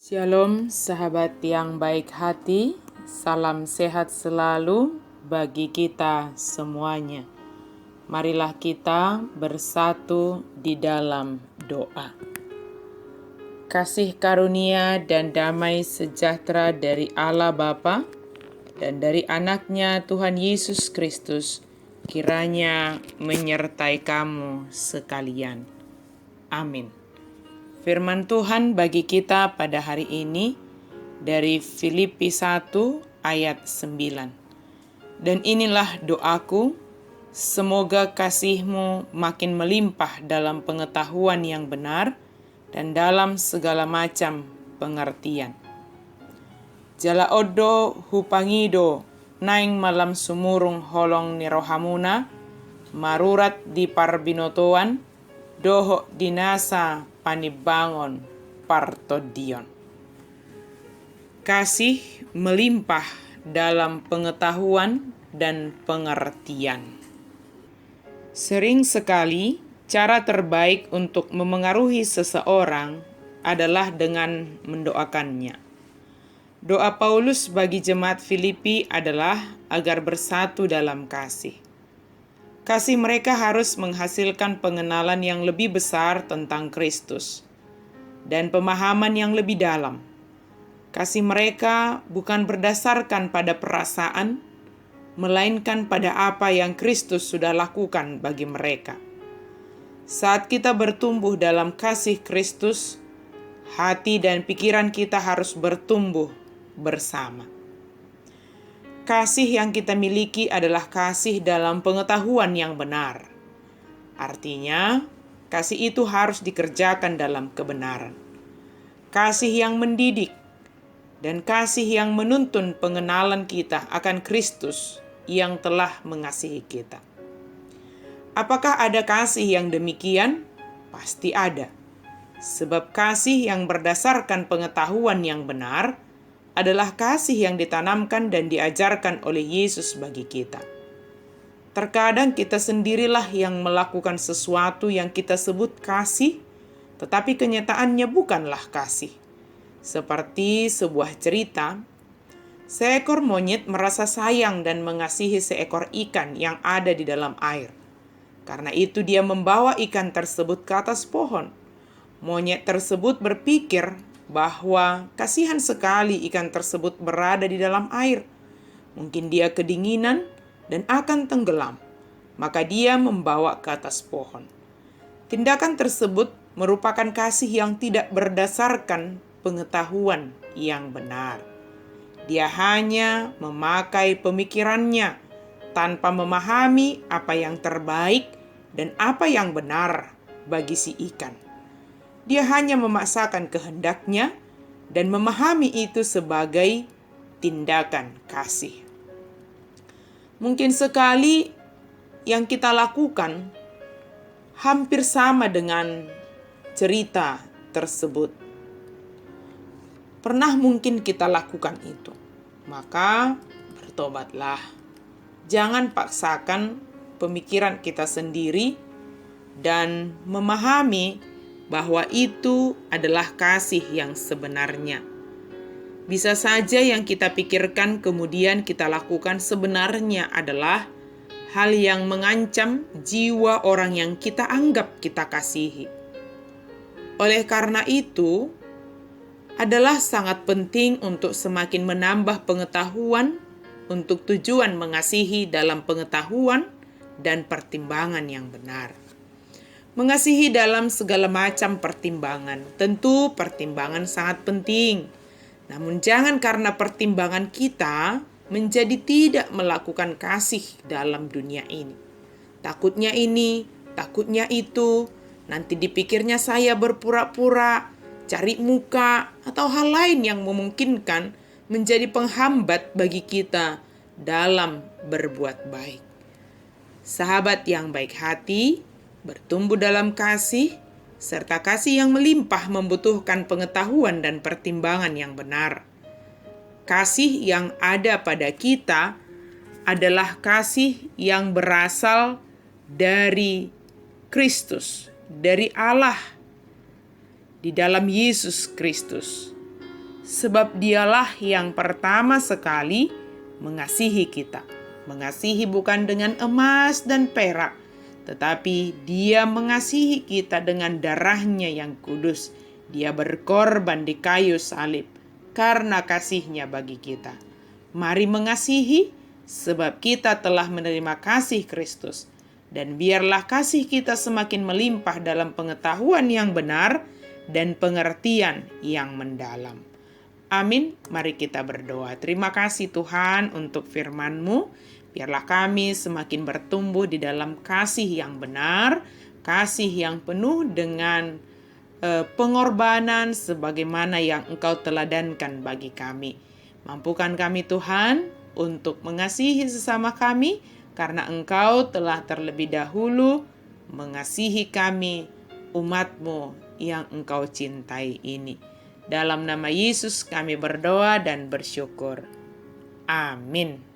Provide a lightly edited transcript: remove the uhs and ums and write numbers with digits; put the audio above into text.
Shalom sahabat yang baik hati, salam sehat selalu bagi kita semuanya. Marilah kita bersatu di dalam doa. Kasih karunia dan damai sejahtera dari Allah Bapa dan dari anaknya Tuhan Yesus Kristus kiranya menyertai kamu sekalian. Amin. Firman Tuhan bagi kita pada hari ini dari Filipi 1 ayat 9. Dan inilah doaku, semoga kasihmu makin melimpah dalam pengetahuan yang benar dan dalam segala macam pengertian. Jala odo hupangido naing malam sumurung holong ni rohamuna, marurat di parbinotoan, doho dinasa panibangon partodion. Kasih melimpah dalam pengetahuan dan pengertian. Sering sekali cara terbaik untuk memengaruhi seseorang adalah dengan mendoakannya. Doa Paulus bagi jemaat Filipi adalah agar bersatu dalam kasih. Kasih mereka harus menghasilkan pengenalan yang lebih besar tentang Kristus dan pemahaman yang lebih dalam. Kasih mereka bukan berdasarkan pada perasaan, melainkan pada apa yang Kristus sudah lakukan bagi mereka. Saat kita bertumbuh dalam kasih Kristus, hati dan pikiran kita harus bertumbuh bersama. Kasih yang kita miliki adalah kasih dalam pengetahuan yang benar. Artinya, kasih itu harus dikerjakan dalam kebenaran. Kasih yang mendidik dan kasih yang menuntun pengenalan kita akan Kristus yang telah mengasihi kita. Apakah ada kasih yang demikian? Pasti ada. Sebab kasih yang berdasarkan pengetahuan yang benar adalah kasih yang ditanamkan dan diajarkan oleh Yesus bagi kita. Terkadang kita sendirilah yang melakukan sesuatu yang kita sebut kasih, tetapi kenyataannya bukanlah kasih. Seperti sebuah cerita, seekor monyet merasa sayang dan mengasihi seekor ikan yang ada di dalam air. Karena itu dia membawa ikan tersebut ke atas pohon. Monyet tersebut berpikir bahwa kasihan sekali ikan tersebut berada di dalam air. Mungkin dia kedinginan dan akan tenggelam. Maka dia membawa ke atas pohon. Tindakan tersebut merupakan kasih yang tidak berdasarkan pengetahuan yang benar. Dia hanya memakai pemikirannya tanpa memahami apa yang terbaik dan apa yang benar bagi si ikan. Dia hanya memaksakan kehendaknya dan memahami itu sebagai tindakan kasih. Mungkin sekali yang kita lakukan hampir sama dengan cerita tersebut. Pernah mungkin kita lakukan itu. Maka bertobatlah. Jangan paksakan pemikiran kita sendiri dan memahami bahwa itu adalah kasih yang sebenarnya. Bisa saja yang kita pikirkan kemudian kita lakukan sebenarnya adalah hal yang mengancam jiwa orang yang kita anggap kita kasihi. Oleh karena itu, adalah sangat penting untuk semakin menambah pengetahuan untuk tujuan mengasihi dalam pengetahuan dan pertimbangan yang benar. Mengasihi dalam segala macam pertimbangan. Tentu pertimbangan sangat penting. Namun jangan karena pertimbangan kita menjadi tidak melakukan kasih dalam dunia ini. Takutnya ini, takutnya itu. Nanti dipikirnya saya berpura-pura, cari muka, atau hal lain yang memungkinkan menjadi penghambat bagi kita dalam berbuat baik. Sahabat yang baik hati, bertumbuh dalam kasih, serta kasih yang melimpah membutuhkan pengetahuan dan pertimbangan yang benar. Kasih yang ada pada kita adalah kasih yang berasal dari Kristus, dari Allah, di dalam Yesus Kristus. sebab Dialah yang pertama sekali mengasihi kita. Mengasihi bukan dengan emas dan perak, tetapi Dia mengasihi kita dengan darah-Nya yang kudus. Dia berkorban di kayu salib karena kasih-Nya bagi kita. Mari mengasihi, sebab kita telah menerima kasih Kristus. Dan biarlah kasih kita semakin melimpah dalam pengetahuan yang benar dan pengertian yang mendalam. Amin. Mari kita berdoa. Terima kasih Tuhan untuk firman-Mu. Biarlah kami semakin bertumbuh di dalam kasih yang benar, kasih yang penuh dengan pengorbanan sebagaimana yang Engkau teladankan bagi kami. Mampukan kami Tuhan untuk mengasihi sesama kami, karena Engkau telah terlebih dahulu mengasihi kami, umat-Mu yang Engkau cintai ini. Dalam nama Yesus kami berdoa dan bersyukur. Amin.